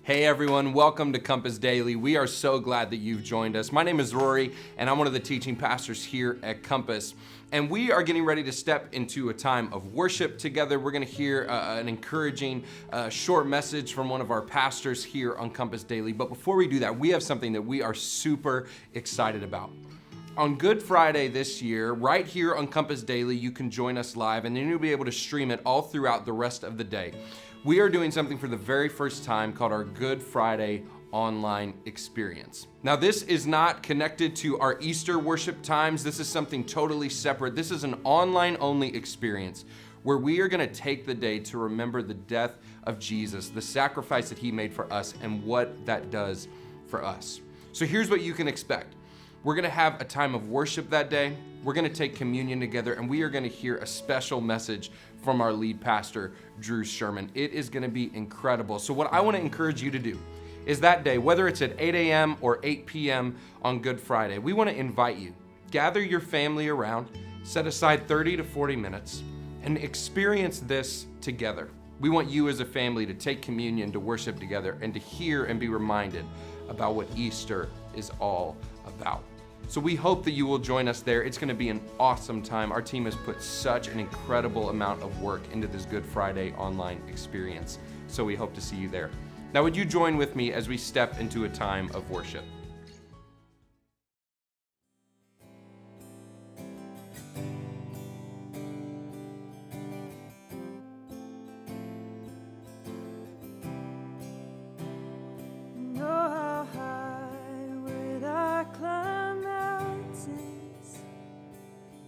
Hey everyone, welcome to Compass Daily. We are so glad that you've joined us. My name is Rory, and I'm one of the teaching pastors here at Compass. And we are getting ready to step into a time of worship together. We're going to hear an encouraging short message from one of our pastors here on Compass Daily. But before we do that, we have something that we are super excited about. On Good Friday this year, right here on Compass Daily, you can join us live, and then you'll be able to stream it all throughout the rest of the day. We are doing something for the very first time called our Good Friday online experience. Now, this is not connected to our Easter worship times. This is something totally separate. This is an online-only experience where we are going to take the day to remember the death of Jesus, the sacrifice that he made for us, and what that does for us. So here's what you can expect. We're going to have a time of worship that day. We're going to take communion together, and we are going to hear a special message from our lead pastor, Drew Sherman. It is going to be incredible. So what I want to encourage you to do is that day, whether it's at 8 a.m. or 8 p.m. on Good Friday, we want to invite you. Gather your family around, set aside 30 to 40 minutes, and experience this together. We want you as a family to take communion, to worship together, and to hear and be reminded about what Easter is all about. So we hope that you will join us there. It's going to be an awesome time. Our team has put such an incredible amount of work into this Good Friday online experience. So we hope to see you there. Now, would you join with me as we step into a time of worship?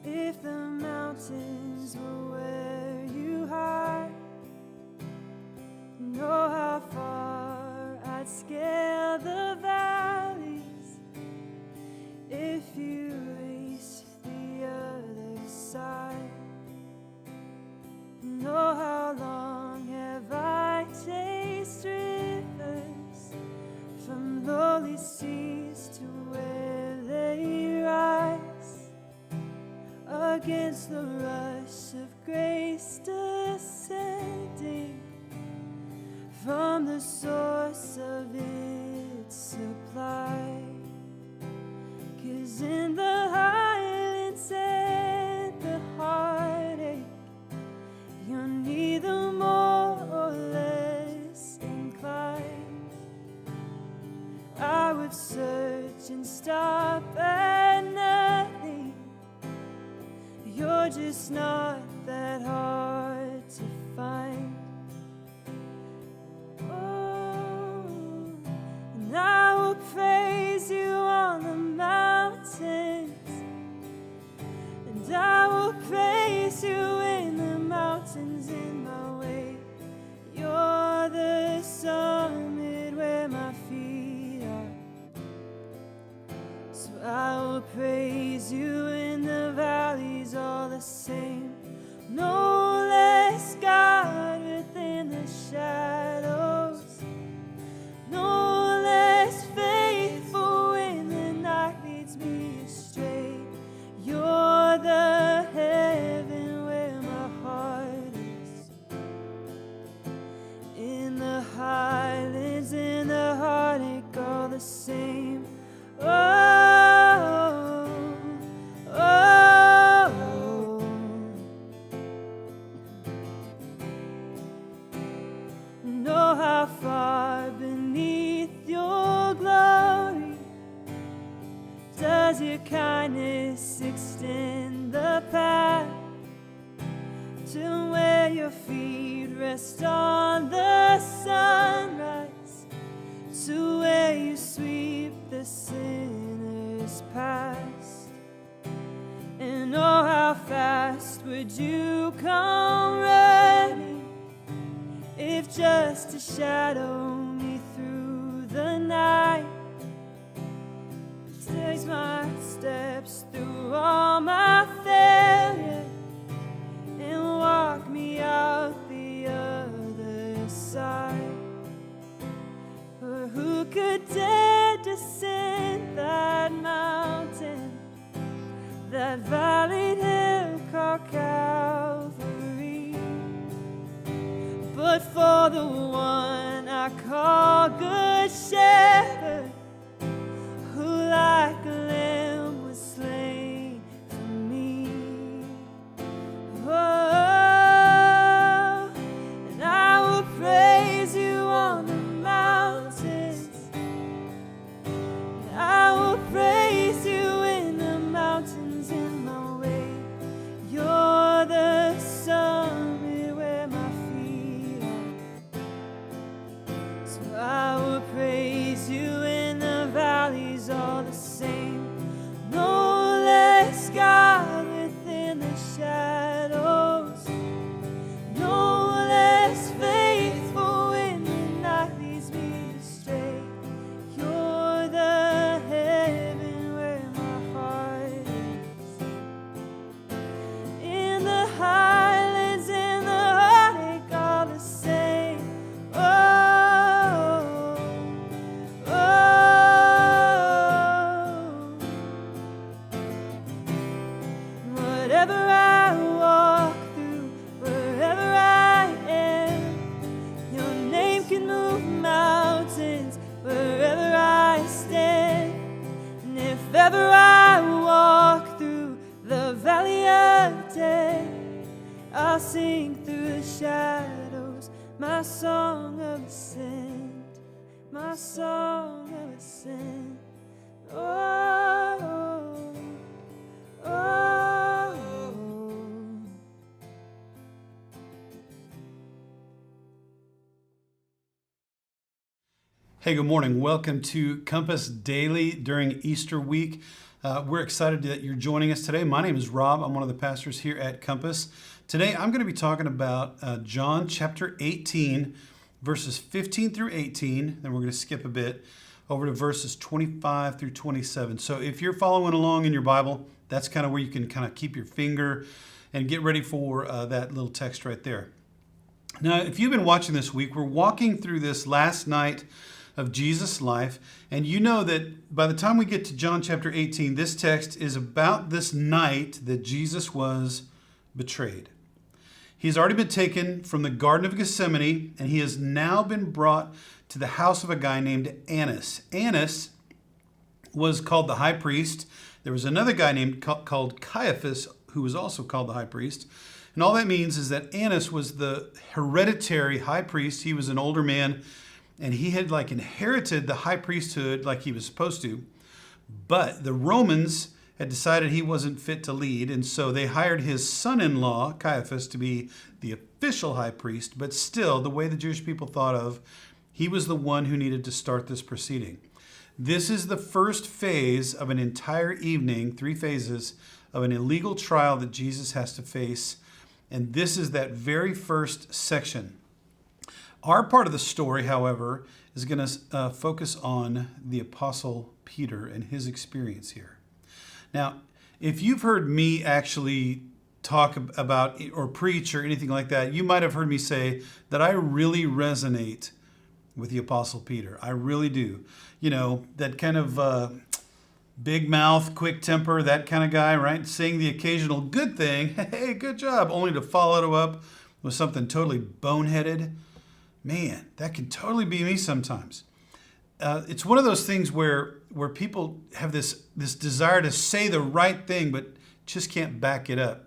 If the mountains were where you hide, know how far I'd scale the valleys if you reached the other side. Know how long have I chased rivers from lowly seas to where they rise, against the rush of grace descending from the source of its supply. 'Cause in the highlands and the heartache, you're neither more or less inclined. I would search and stop at nothing. You're just not that hard to find. Oh, and I will praise you on the mountains, and I will praise you in the mountains in my way. You're the summit where my feet are, so I will praise you in the valleys all the same. No less God within the shadows, no less faithful when the night leads me astray. You're the heaven where my heart is, in the highlands, in the heartache, all the same. Know how far beneath your glory does your kindness extend the path to where your feet rest on the sunrise, to where you sweep the sinner's past. And oh, how fast would you come running if just to shadow me through the night. Takes my steps through all my failure and walk me out the other side. For who could dare descend that mountain, that valley hill called Calvary? but for the one I call Good Shepherd, who like a lamb was slain for me. Oh, and I will praise you on the mountains, and I will praise you in the mountains in my way. You're the summit where my feet are, so I will praise you in the valleys all the same. No less God within the shadows, no less faithful when the night leads me astray. You're the heaven where my heart is. In the highlands and the heartache all the same. Oh, oh. Whatever I walk through, wherever I am, your name can move mountains wherever I stand. And if ever I walk through the valley of death, I'll sing through the shadows my song of ascent, my song of ascent. Oh, oh, oh. Hey, good morning. Welcome to Compass Daily during Easter week. We're excited that you're joining us today. My name is Rob. I'm one of the pastors here at Compass. Today, I'm going to be talking about John chapter 18, verses 15 through 18. Then we're going to skip a bit over to verses 25 through 27. So if you're following along in your Bible, that's kind of where you can kind of keep your finger and get ready for that little text right there. Now, if you've been watching this week, we're walking through this last night of Jesus' life, and you know that by the time we get to John chapter 18, this text is about this night that Jesus was betrayed. He's already been taken from the Garden of Gethsemane, and he has now been brought to the house of a guy named Annas. Annas was called the high priest. There was another guy named called Caiaphas, who was also called the high priest. And all that means is that Annas was the hereditary high priest. He was an older man, and he had inherited the high priesthood like he was supposed to. But the Romans had decided he wasn't fit to lead, and so they hired his son-in-law, Caiaphas, to be the official high priest. But still, the way the Jewish people thought of, he was the one who needed to start this proceeding. This is the first phase of an entire evening, 3 phases, of an illegal trial that Jesus has to face. And this is that very first section. Our part of the story, however, is going to focus on the Apostle Peter and his experience here. Now, if you've heard me actually talk about or preach or anything like that, you might have heard me say that I really resonate with the Apostle Peter. I really do. You know, that kind of big mouth, quick temper, that kind of guy, right? Saying the occasional good thing, hey, good job, only to follow it up with something totally boneheaded. Man, that can totally be me sometimes. It's one of those things where people have this desire to say the right thing, but just can't back it up.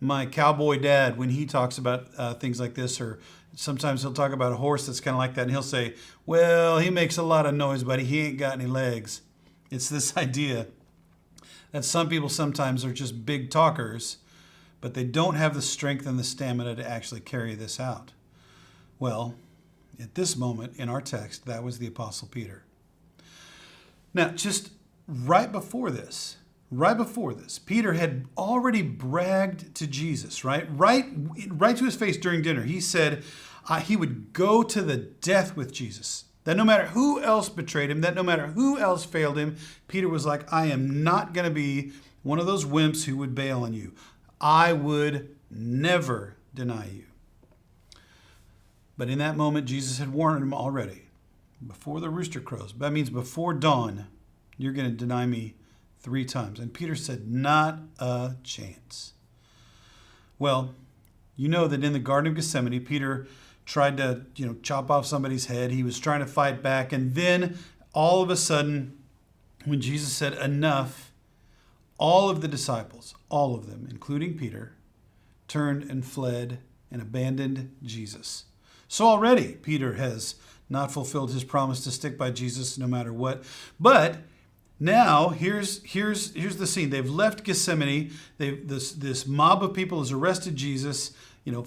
My cowboy dad, when he talks about things like this, or sometimes he'll talk about a horse that's kind of like that, and he'll say, well, he makes a lot of noise, but he ain't got any legs. It's this idea that some people sometimes are just big talkers, but they don't have the strength and the stamina to actually carry this out. Well, at this moment in our text, that was the Apostle Peter. Now, just right before this, Peter had already bragged to Jesus, right to his face during dinner. He said he would go to the death with Jesus. That no matter who else betrayed him, that no matter who else failed him, Peter was like, I am not going to be one of those wimps who would bail on you. I would never deny you. But in that moment, Jesus had warned him already. Before the rooster crows, that means before dawn, you're going to deny me 3 times. And Peter said, not a chance. Well, you know that in the Garden of Gethsemane, Peter tried to, chop off somebody's head. He was trying to fight back. And then all of a sudden, when Jesus said enough, all of the disciples, all of them, including Peter, turned and fled and abandoned Jesus. So already Peter has not fulfilled his promise to stick by Jesus no matter what. But now here's the scene. They've left Gethsemane. This mob of people has arrested Jesus,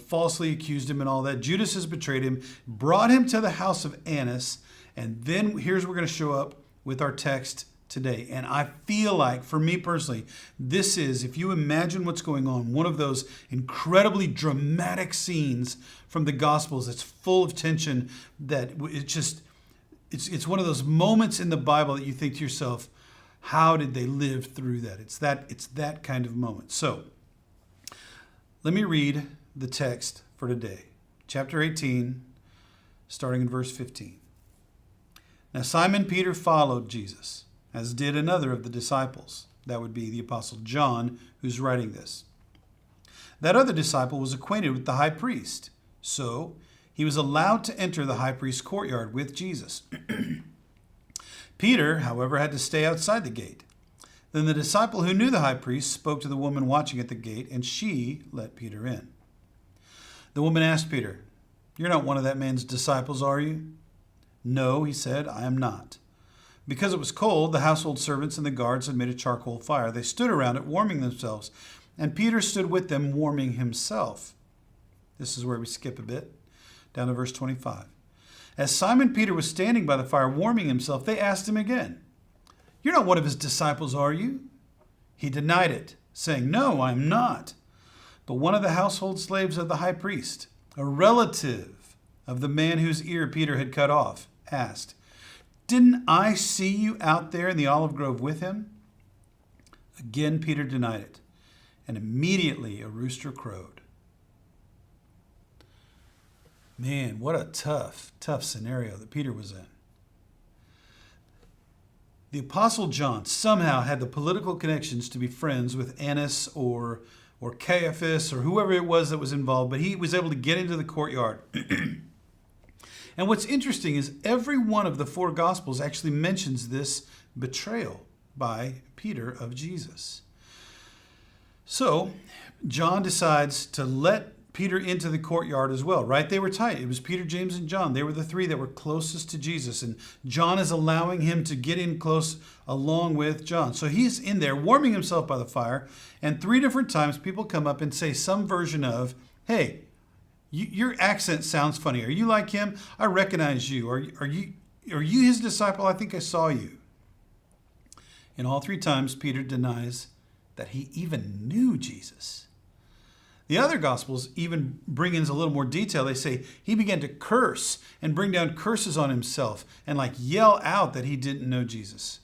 falsely accused him and all that. Judas has betrayed him, brought him to the house of Annas, and then here's where we're going to show up with our text today. And I feel like, for me personally, this is, if you imagine what's going on, one of those incredibly dramatic scenes from the Gospels that's full of tension, that it's one of those moments in the Bible that you think to yourself, how did they live through that? It's that kind of moment. So let me read the text for today. Chapter 18, starting in verse 15. Now Simon Peter followed Jesus, as did another of the disciples. That would be the Apostle John, who's writing this. That other disciple was acquainted with the high priest, so he was allowed to enter the high priest's courtyard with Jesus. Peter, however, had to stay outside the gate. Then the disciple who knew the high priest spoke to the woman watching at the gate, and she let Peter in. The woman asked Peter, "You're not one of that man's disciples, are you?" "No," he said, "I am not." Because it was cold, the household servants and the guards had made a charcoal fire. They stood around it, warming themselves, and Peter stood with them, warming himself. This is where we skip a bit, down to verse 25. As Simon Peter was standing by the fire, warming himself, they asked him again, "You're not one of his disciples, are you?" He denied it, saying, "No, I am not." But one of the household slaves of the high priest, a relative of the man whose ear Peter had cut off, asked, "Didn't I see you out there in the olive grove with him?" Again Peter denied it, and immediately a rooster crowed. Man, what a tough scenario that Peter was in. The Apostle John somehow had the political connections to be friends with Annas or Caiaphas or whoever it was that was involved, but he was able to get into the courtyard. And what's interesting is every one of the four Gospels actually mentions this betrayal by Peter of Jesus. So John decides to let Peter into the courtyard as well, right? They were tight. It was Peter, James, and John. They were the three that were closest to Jesus. And John is allowing him to get in close along with John. So he's in there warming himself by the fire. And 3 different times people come up and say some version of, "Hey, your accent sounds funny. Are you like him? I recognize you. Are you his disciple? I think I saw you." And all 3 times Peter denies that he even knew Jesus. The other Gospels even bring in a little more detail. They say he began to curse and bring down curses on himself and yell out that he didn't know Jesus.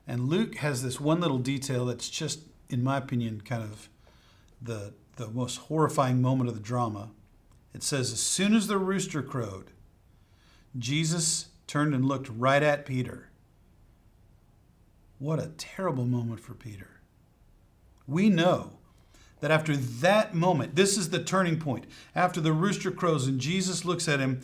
And Luke has this one little detail that's just, in my opinion, kind of the most horrifying moment of the drama. It says, as soon as the rooster crowed, Jesus turned and looked right at Peter. What a terrible moment for Peter. We know that after that moment, this is the turning point. After the rooster crows and Jesus looks at him,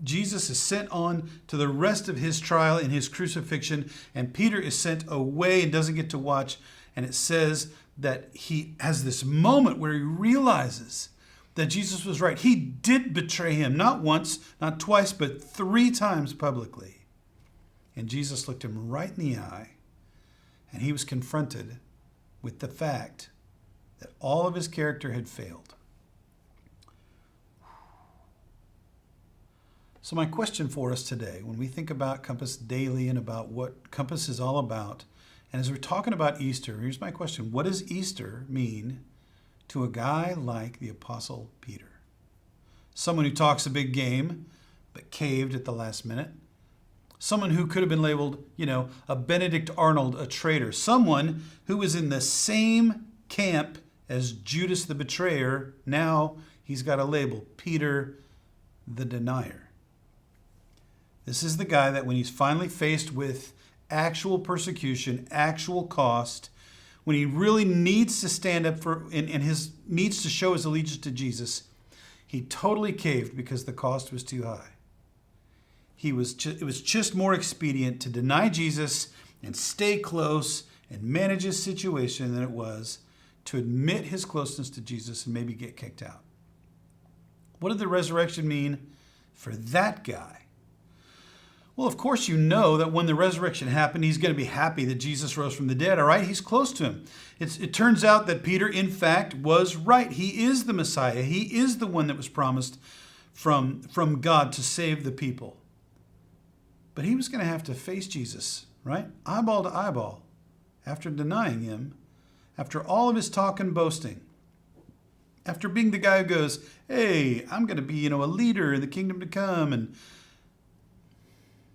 Jesus is sent on to the rest of his trial in his crucifixion, and Peter is sent away and doesn't get to watch. And it says that he has this moment where he realizes that Jesus was right. He did betray him, not once, not twice, but 3 times publicly. And Jesus looked him right in the eye, and he was confronted with the fact that all of his character had failed. So my question for us today, when we think about Compass Daily and about what Compass is all about, and as we're talking about Easter, here's my question. What does Easter mean to a guy like the Apostle Peter? Someone who talks a big game, but caved at the last minute. Someone who could have been labeled, a Benedict Arnold, a traitor. Someone who was in the same camp as Judas the betrayer. Now he's got a label, Peter the denier. This is the guy that when he's finally faced with actual persecution, actual cost, when he really needs to stand up for and needs to show his allegiance to Jesus, He totally caved because the cost was too high. It was just more expedient to deny Jesus and stay close and manage his situation than it was to admit his closeness to Jesus and maybe get kicked out. What did the resurrection mean for that guy? Well, of course, you know that when the resurrection happened, he's going to be happy that Jesus rose from the dead, all right? He's close to him. It turns out that Peter, in fact, was right. He is the Messiah. He is the one that was promised from God to save the people. But he was going to have to face Jesus, right? Eyeball to eyeball, after denying him, after all of his talk and boasting, after being the guy who goes, hey, I'm going to be, a leader in the kingdom to come, and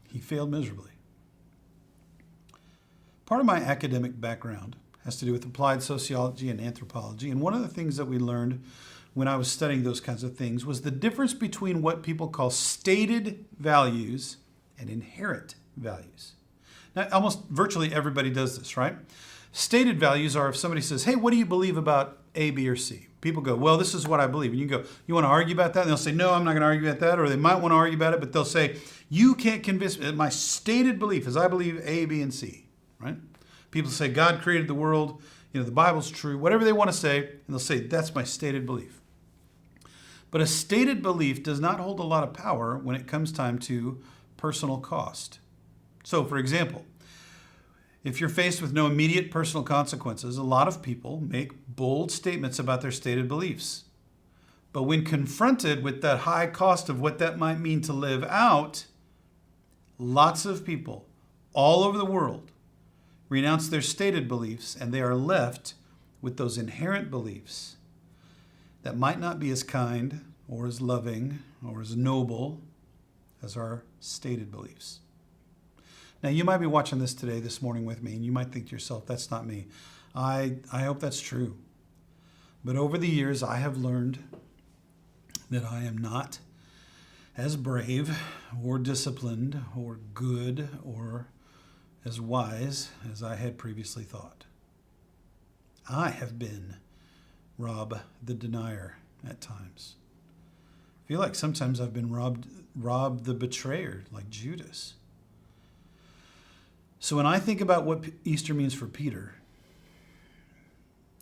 he failed miserably. Part of my academic background has to do with applied sociology and anthropology, and one of the things that we learned when I was studying those kinds of things was the difference between what people call stated values and inherent values. Now, almost virtually everybody does this, right? Stated values are if somebody says, hey, what do you believe about A, B, or C? People go, well, this is what I believe. And you go, you want to argue about that? And they'll say, no, I'm not going to argue about that. Or they might want to argue about it, but they'll say, you can't convince me. My stated belief is I believe A, B, and C, right? People say God created the world, the Bible's true, whatever they want to say, and they'll say, that's my stated belief. But a stated belief does not hold a lot of power when it comes time to personal cost. So, for example, if you're faced with no immediate personal consequences, a lot of people make bold statements about their stated beliefs. But when confronted with that high cost of what that might mean to live out, lots of people all over the world renounce their stated beliefs, and they are left with those inherent beliefs that might not be as kind or as loving or as noble as our stated beliefs. Now, you might be watching this morning with me, and you might think to yourself, that's not me. I hope that's true. But over the years, I have learned that I am not as brave or disciplined or good or as wise as I had previously thought. I have been Rob the denier at times. I feel like sometimes I've been Rob the betrayer, like Judas. So when I think about what Easter means for Peter,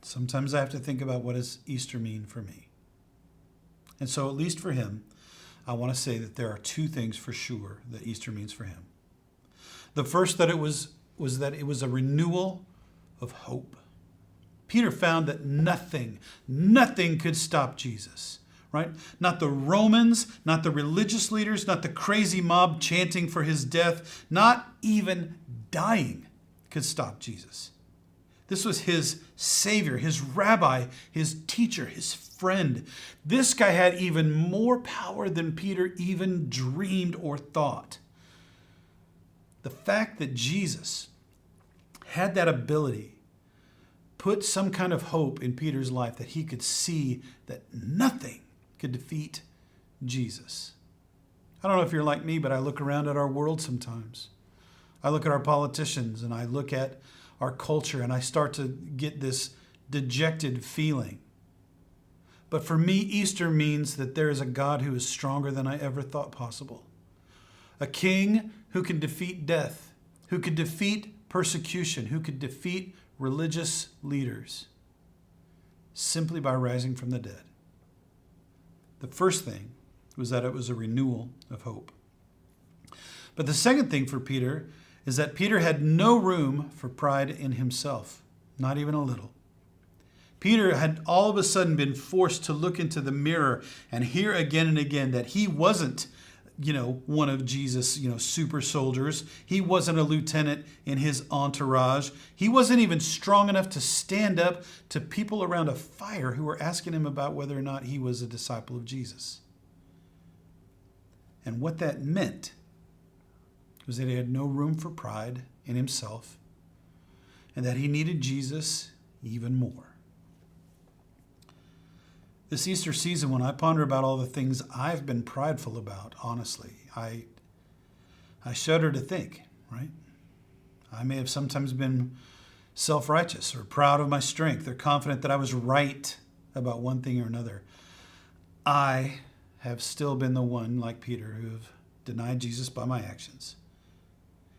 sometimes I have to think about what does Easter mean for me. And so at least for him, I want to say that there are two things for sure that Easter means for him. The first that it was that it was a renewal of hope. Peter found that nothing could stop Jesus, right? Not the Romans, not the religious leaders, not the crazy mob chanting for his death, not even dying could stop Jesus. This was his Savior, his rabbi, his teacher, his friend. This guy had even more power than Peter even dreamed or thought. The fact that Jesus had that ability put some kind of hope in Peter's life that he could see that nothing could defeat Jesus. I don't know if you're like me, but I look around at our world sometimes. I look at our politicians and I look at our culture and I start to get this dejected feeling. But for me, Easter means that there is a God who is stronger than I ever thought possible. A king who can defeat death, who could defeat persecution, who could defeat religious leaders simply by rising from the dead. The first thing was that it was a renewal of hope. But the second thing for Peter is that Peter had no room for pride in himself, not even a little. Peter had all of a sudden been forced to look into the mirror and hear again and again that he wasn't, one of Jesus', super soldiers. He wasn't a lieutenant in his entourage. He wasn't even strong enough to stand up to people around a fire who were asking him about whether or not he was a disciple of Jesus. And what that meant was that he had no room for pride in himself and that he needed Jesus even more. This Easter season, when I ponder about all the things I've been prideful about, honestly, I shudder to think, right? I may have sometimes been self-righteous or proud of my strength or confident that I was right about one thing or another. I have still been the one, like Peter, who have denied Jesus by my actions.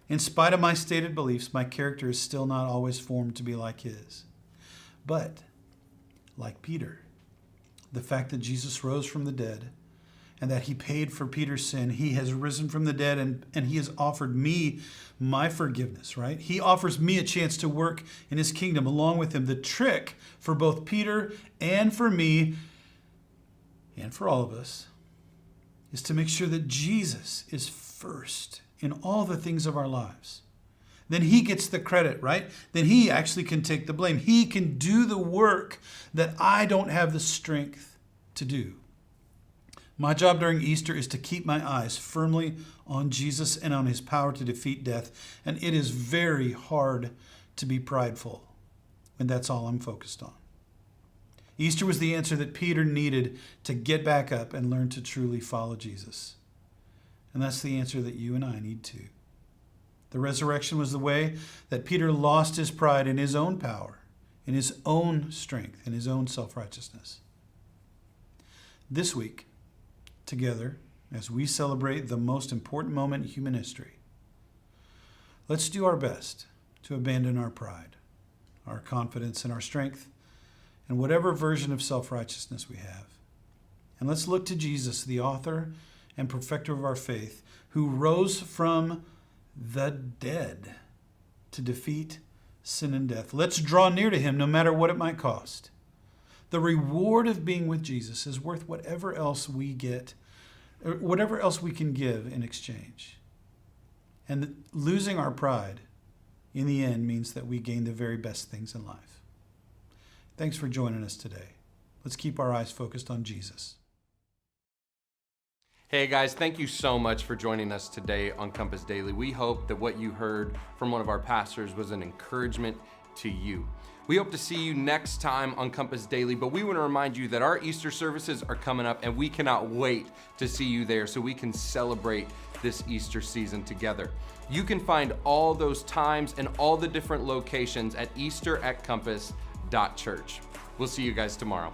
In spite of my stated beliefs, my character is still not always formed to be like his. But, like Peter, the fact that Jesus rose from the dead and that he paid for Peter's sin, he has risen from the dead and he has offered me my forgiveness, right? He offers me a chance to work in his kingdom along with him. The trick for both Peter and for me and for all of us is to make sure that Jesus is first in all the things of our lives. Then he gets the credit, right? Then he actually can take the blame. He can do the work that I don't have the strength to do. My job during Easter is to keep my eyes firmly on Jesus and on his power to defeat death. And it is very hard to be prideful when that's all I'm focused on. Easter was the answer that Peter needed to get back up and learn to truly follow Jesus. And that's the answer that you and I need too. The resurrection was the way that Peter lost his pride in his own power, in his own strength, in his own self-righteousness. This week, together, as we celebrate the most important moment in human history, let's do our best to abandon our pride, our confidence in our strength, and whatever version of self-righteousness we have. And let's look to Jesus, the author and perfecter of our faith, who rose from the dead to defeat sin and death. Let's draw near to him no matter what it might cost. The reward of being with Jesus is worth whatever else we get, or whatever else we can give in exchange. And losing our pride in the end means that we gain the very best things in life. Thanks for joining us today. Let's keep our eyes focused on Jesus. Hey guys, thank you so much for joining us today on Compass Daily. We hope that what you heard from one of our pastors was an encouragement to you. We hope to see you next time on Compass Daily, but we want to remind you that our Easter services are coming up and we cannot wait to see you there so we can celebrate this Easter season together. You can find all those times and all the different locations at easter@compass.church. We'll see you guys tomorrow.